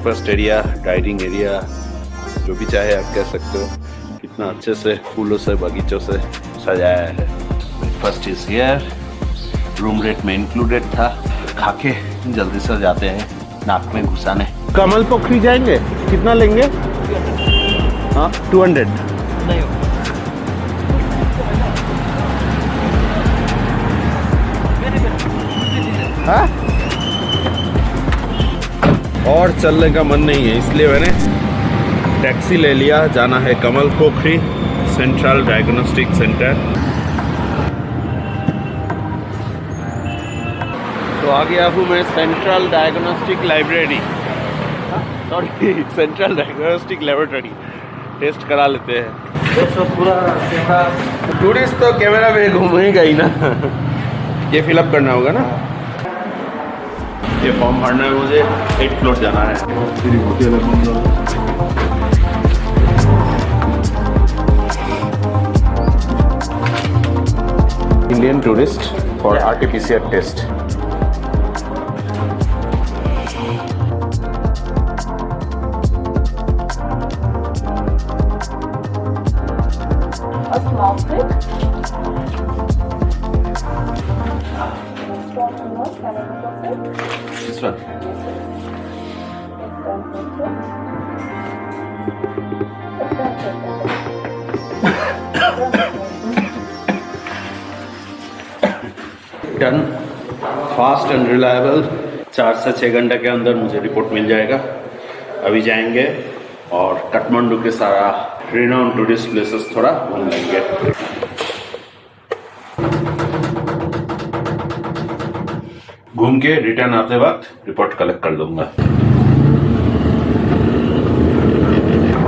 Breakfast area, dining area, जो भी चाहे आप कह सकते हो। कितना अच्छे से फूलों से, बगीचों से सजाया है। Breakfast is here, room rate में इंक्लूडेड था। खा के जल्दी से जाते हैं नाक में घुसाने। कमल पोखरी जाएंगे, कितना लेंगे? हाँ 200 नहीं हो। हाँ? और चलने का मन नहीं है, इसलिए मैंने टैक्सी ले लिया। जाना है Kamal Pokhari central diagnostic centre. तो आ गया हूँ मैं central diagnostic library, sorry central diagnostic laboratory. Test करा लेते हैं। तो पूरा कैमरा, टूरिस्ट तो कैमरा में घूमेगा ही ना। ये फिलअप करना होगा ना, ये फॉर्म भरना है मुझे। 8th फ्लोर जाना है। Indian tourist for RT-PCR test. This one. Done, fast and reliable. 4 से 6 घंटे के अंदर मुझे रिपोर्ट मिल जाएगा। अभी जाएंगे और काठमांडू के सारा रिनाउंड टूरिस्ट प्लेसेस थोड़ा घूम लेंगे। घूम के रिटर्न आते वक्त रिपोर्ट कलेक्ट कर लूंगा।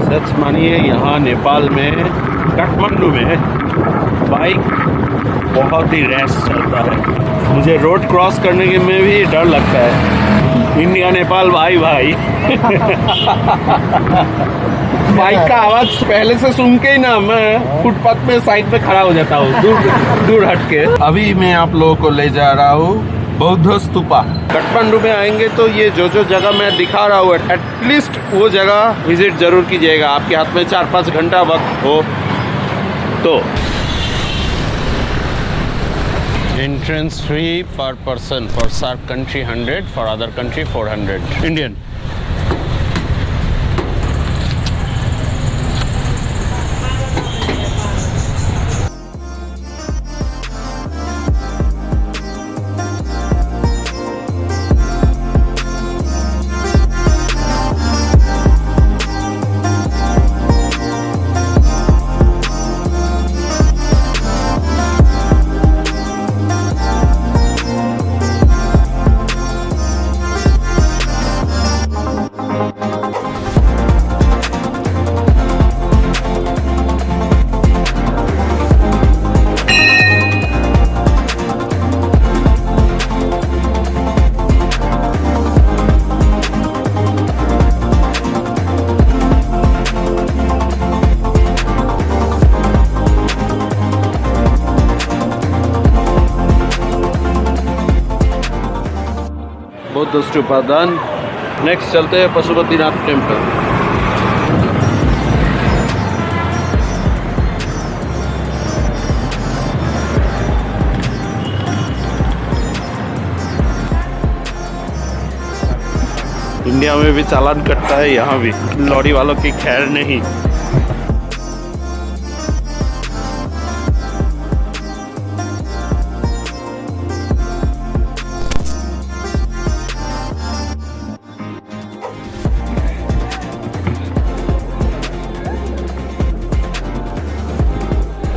सच मानिए, यहाँ नेपाल में काठमांडू में बाइक बहुत ही रैश चलता है। मुझे रोड क्रॉस करने के में भी डर लगता है। इंडिया नेपाल भाई भाई। बाइक का आवाज पहले से सुन के ही ना मैं फुटपाथ में साइड पे खड़ा हो जाता हूँ, दूर हट के। अभी मैं आप लोगों को ले जा रहा हूँ बौद्ध स्तूपा। काठमांडू में आएंगे तो ये जो जगह मैं दिखा रहा हूँ, एटलीस्ट वो जगह विजिट जरूर कीजिएगा। आपके हाथ में 4-5 घंटा वक्त हो तो। Entrance free per person, for SAARC country 100, for other country 400 Indian. Boudha Stupa done. Next चलते हैं पशुपतिनाथ टेम्पल। इंडिया में भी चालान कटता है, यहाँ भी लॉरी वालों की खैर नहीं।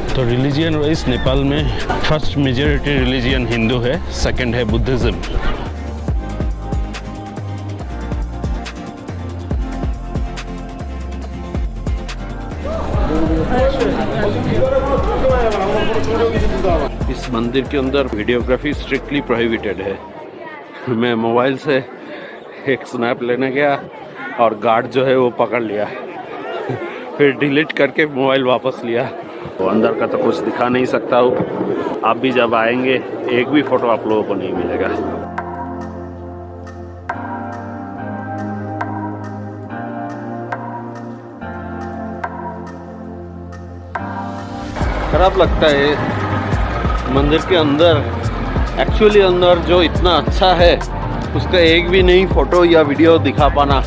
तो रिलीजियन वाइज नेपाल में फर्स्ट मेजॉरिटी रिलीजियन हिंदू है, सेकंड है बुद्धिज्म। इस मंदिर के अंदर वीडियोग्राफी स्ट्रिक्टली प्रोहिबिटेड है। मैं मोबाइल से एक स्नैप लेने गया और गार्ड जो है वो पकड़ लिया, फिर डिलीट करके मोबाइल वापस लिया। तो अंदर का तो कुछ दिखा नहीं सकता हूँ। आप भी जब आएंगे एक भी फोटो आप लोगों को नहीं मिलेगा। खराब लगता है मंदिर के अंदर, एक्चुअली अंदर जो इतना अच्छा है उसका एक भी नहीं फोटो या वीडियो दिखा पाना,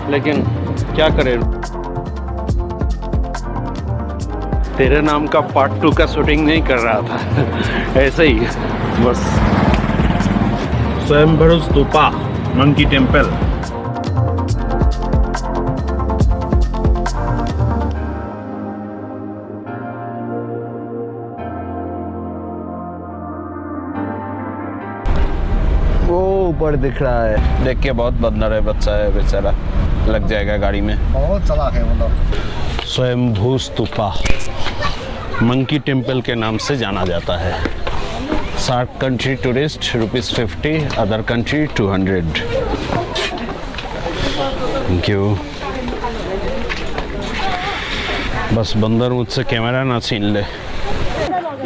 लेकिन क्या करें। तेरे नाम का पार्ट 2 का शूटिंग नहीं कर रहा था ऐसे ही बस। स्वयंभू स्तूपा, मंकी टेम्पल। वो ऊपर दिख रहा है, देख के बहुत बंदर है, बच्चा है बेचारा, लग जाएगा गाड़ी में। बहुत चला है मतलब। स्वयंभू स्तूपा मंकी टेम्पल के नाम से जाना जाता है। SAARC country tourist ₹50, other country 200। Thank you. बस बंदर मुझसे कैमरा ना छीन ले।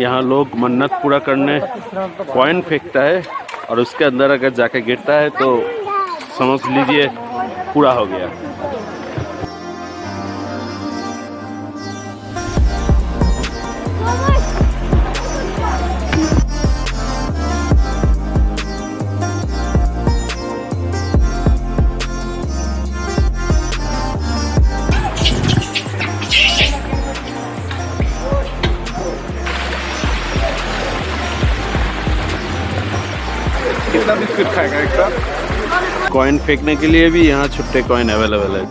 यहाँ लोग मन्नत पूरा करने कॉइन फेंकता है और उसके अंदर अगर जाके गिरता है तो समझ लीजिए पूरा हो गया। कितना बिस्किट खाएगा एक साथ? कॉइन फेंकने के लिए भी यहाँ छुट्टे कॉइन अवेलेबल है।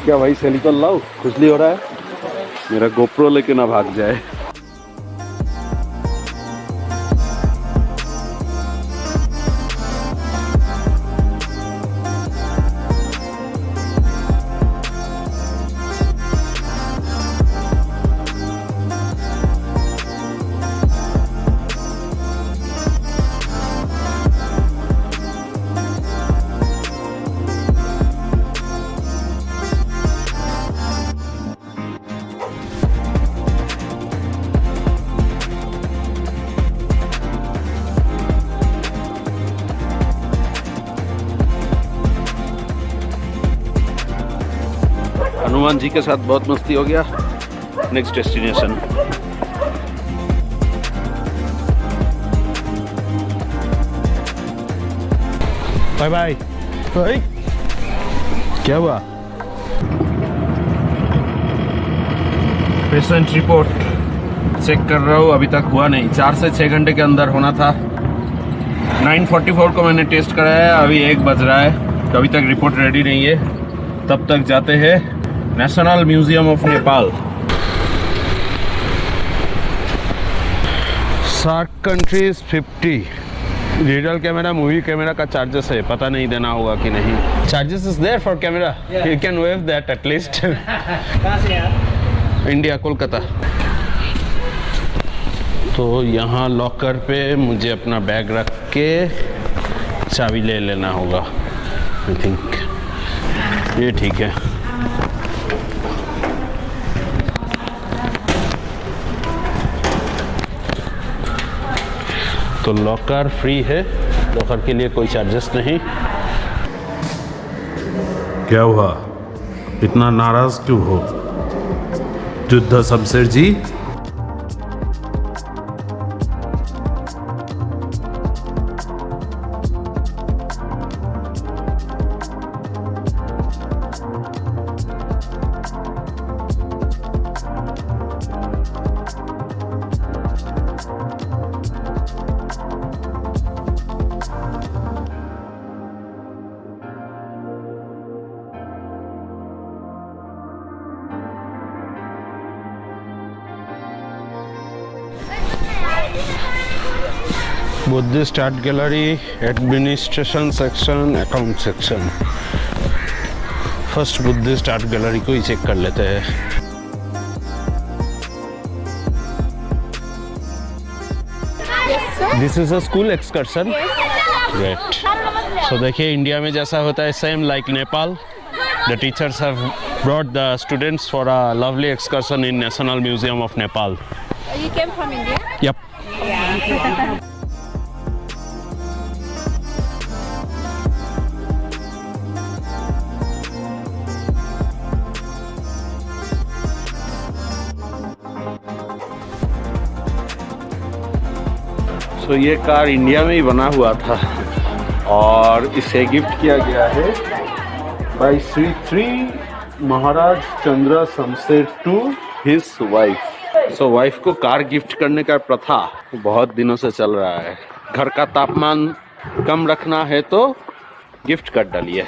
क्या भाई सेलिकॉन लाओ, खुजली हो रहा है, मेरा गोप्रो लेके ना भाग जाए। हनुमान जी के साथ बहुत मस्ती हो गया। Next destination. Bye bye. क्या हुआ? पेशेंट रिपोर्ट चेक कर रहा हूँ, अभी तक हुआ नहीं। 4 से 6 घंटे के अंदर होना था। 9:44 को मैंने टेस्ट कराया, अभी 1 बज रहा है, तो अभी तक रिपोर्ट रेडी नहीं है। तब तक जाते हैं national museum of Nepal. SAARC countries 50। Digital camera, movie camera का चार्जेस है, पता नहीं देना होगा कि नहीं। Charges is there for camera, you can wave that at least. कहाँ से यार? इंडिया, कोलकाता। तो यहाँ लॉकर पे मुझे अपना बैग रख के चाबी ले लेना होगा। आई थिंक ये ठीक है। तो लॉकर फ्री है, लॉकर के लिए कोई चार्जेस नहीं। क्या हुआ, इतना नाराज क्यों हो Yuddha Shamsher ji? Buddhist art gallery, administration section, account section. First Buddhist art gallery को ही चेक कर लेते हैं। This is a school excursion. Great. So देखिए, इंडिया में जैसा होता है same like Nepal, the teachers have brought the students for a lovely excursion in national museum of Nepal. You came from India? Yep. Yeah. तो ये कार इंडिया में ही बना हुआ था और इसे गिफ्ट किया गया है by Shri 3 Maharaj Chandra Shamsher to his wife. So wife को कार गिफ्ट करने का प्रथा बहुत दिनों से चल रहा है। घर का तापमान कम रखना है तो गिफ्ट कर डालिए।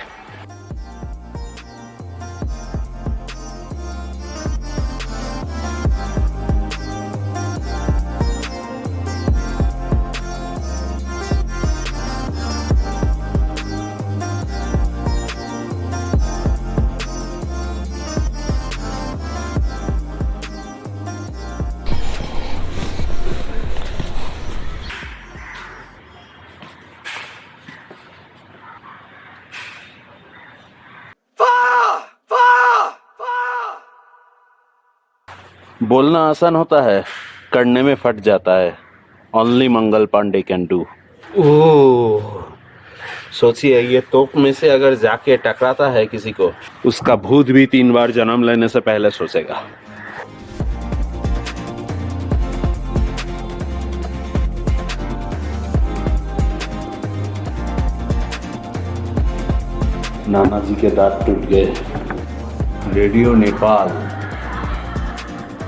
बोलना आसान होता है, करने में फट जाता है। Only Mangal Pandey can do. Oh, सोचिए ये तोप में से अगर जाके टकराता है किसी को, उसका भूत भी 3 बार जन्म लेने से पहले सोचेगा। नाना जी के दांत टूट गए। रेडियो नेपाल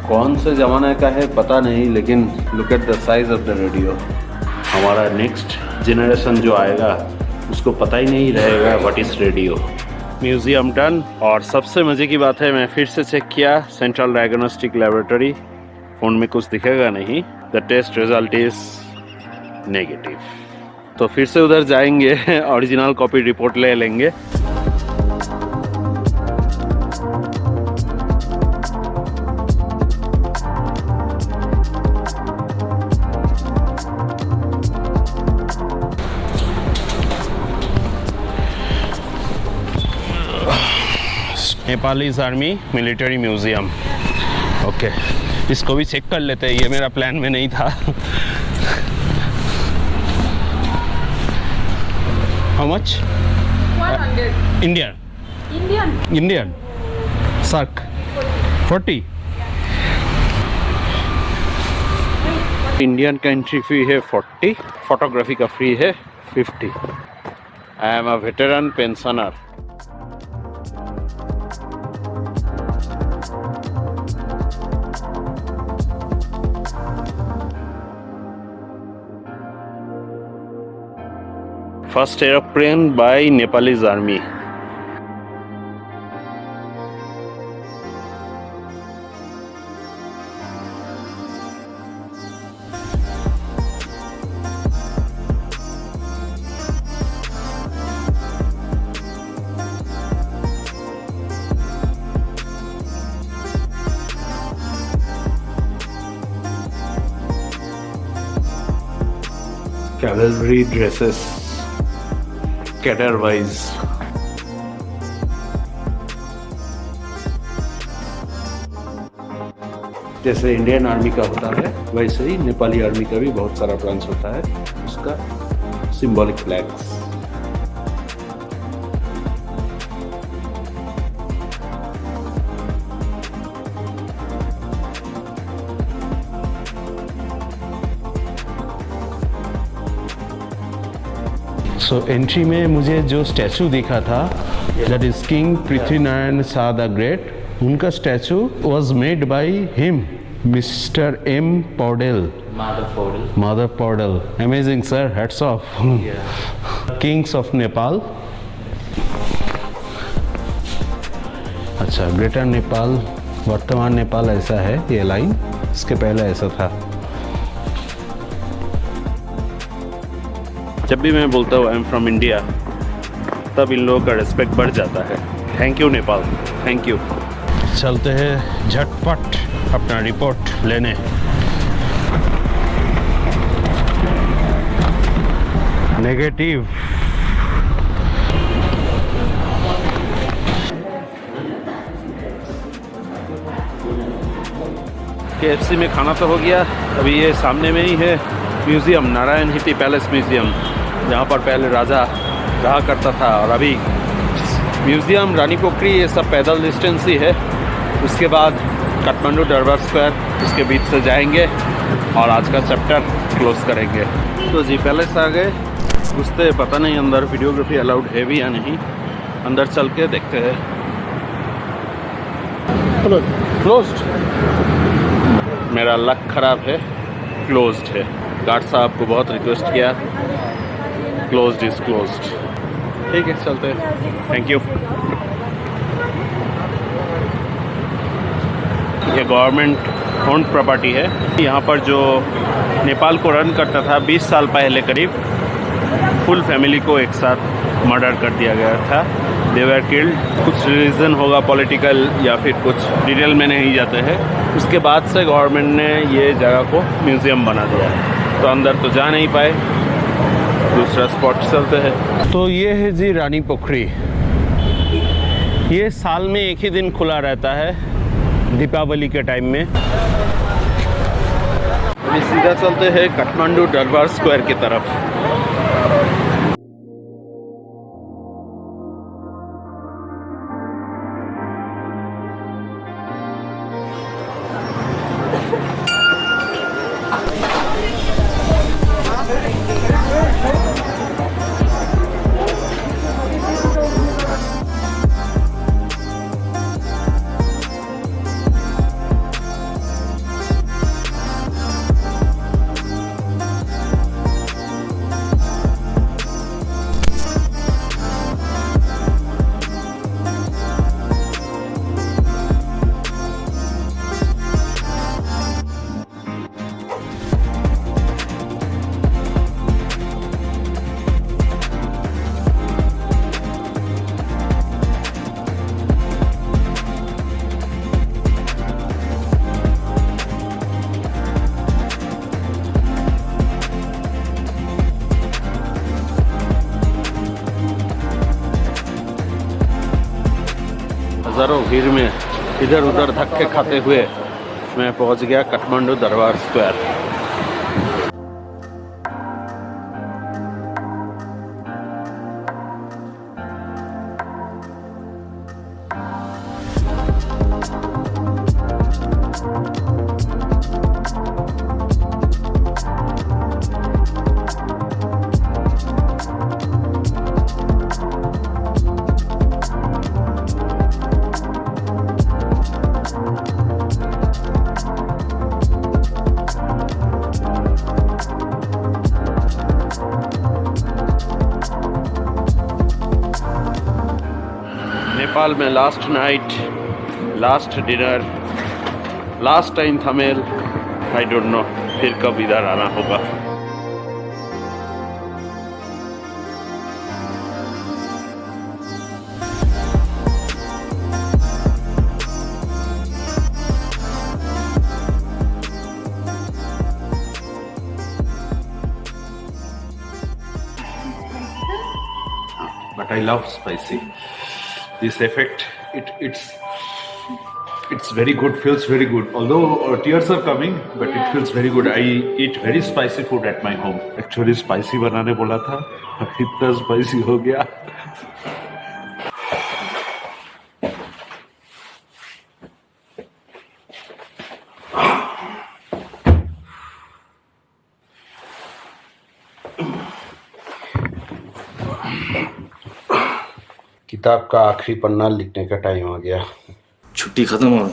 कौन से ज़माने का है पता नहीं, लेकिन look at the size of the radio. हमारा नेक्स्ट जनरेशन जो आएगा उसको पता ही नहीं रहेगा what is radio. Museum done. और सबसे मज़े की बात है, मैं फिर से चेक किया सेंट्रल डायग्नोस्टिक लैबोरेटरी। फ़ोन में कुछ दिखेगा नहीं। The test result is negative. तो फिर से उधर जाएंगे, ओरिजिनल कॉपी रिपोर्ट ले लेंगे। Nepalese army military museum. Okay, इसको भी चेक कर लेते हैं, ये मेरा प्लान में नहीं था। How much? 100. Indian SAARC 40। Indian का एंट्री फी है 40, फोटोग्राफी का फ्री है 50। I am a veteran pensioner. First airplane by Nepalese army. Cavalry dresses. Cadre wise जैसे इंडियन आर्मी का होता है वैसे ही नेपाली आर्मी का भी बहुत सारा ब्रांच होता है। उसका सिंबॉलिक फ्लैग्स। सो एंट्री में मुझे जो स्टैचू दिखा था, that is king Prithvinarayan Shah the great. उनका statue was made by him, mister M Poudel, mother Poudel. Amazing sir, hats off. Kings of Nepal. अच्छा, ग्रेटर नेपाल, वर्तमान नेपाल ऐसा है ये लाइन, इसके पहले ऐसा था। जब भी मैं बोलता हूँ आई एम फ्रॉम इंडिया, तब इन लोगों का रिस्पेक्ट बढ़ जाता है। Thank you Nepal, thank you. चलते हैं झटपट अपना रिपोर्ट लेने। नेगेटिव। KFC में खाना तो हो गया। अभी ये सामने में ही है म्यूज़ियम, नारायण हिटी पैलेस म्यूज़ियम, जहाँ पर पहले राजा रहा करता था। और अभी म्यूज़ियम, रानी पोखरी, ये सब पैदल डिस्टेंस ही है। उसके बाद काठमांडू दरबार स्क्वायर, उसके बीच से जाएंगे और आज का चैप्टर क्लोज करेंगे। तो जी पैलेस आ गए, घुसते पता नहीं अंदर वीडियोग्राफी अलाउड है भी या नहीं, अंदर चल के देखते हैं। क्लोज्ड, मेरा लक खराब है, क्लोज्ड है। गार्ड साहब को बहुत रिक्वेस्ट किया, क्लोज्ड इज क्लोज्ड। ठीक है चलते हैं, थैंक यू। ये गवर्नमेंट ओन्ड प्रॉपर्टी है। यहाँ पर जो नेपाल को रन करता था 20 साल पहले करीब, फुल फैमिली को एक साथ मर्डर कर दिया गया था। दे वर किल्ड। कुछ रीज़न होगा पॉलिटिकल या फिर कुछ डिटेल में नहीं जाते हैं। उसके बाद से गवर्नमेंट ने ये जगह को म्यूज़ियम बना दिया है, तो अंदर तो जा नहीं पाए, दूसरा स्पॉट चलते हैं। तो ये है जी रानी पोखरी। ये साल में एक ही दिन खुला रहता है, दीपावली के टाइम में। अभी सीधा चलते हैं काठमांडू दरबार स्क्वायर की तरफ। हज़ारों भीड़ में इधर उधर धक्के खाते हुए मैं पहुंच गया काठमांडू दरबार स्क्वायर। नेपाल में last night, last dinner, last time Thamel, I don't know फिर कब इधर आना होगा। But I love spicy. This effect, it's very good, feels very good. Although tears are coming, but it feels very good. I eat very spicy food at my home. Actually spicy बनाने बोला था, इतना spicy हो गया। किताब का आखिरी पन्ना लिखने का टाइम आ गया। छुट्टी खत्म और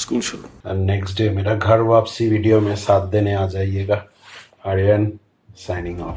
स्कूल शुरू। नेक्स्ट डे मेरा घर वापसी वीडियो में साथ देने आ जाइएगा। Aryan signing of.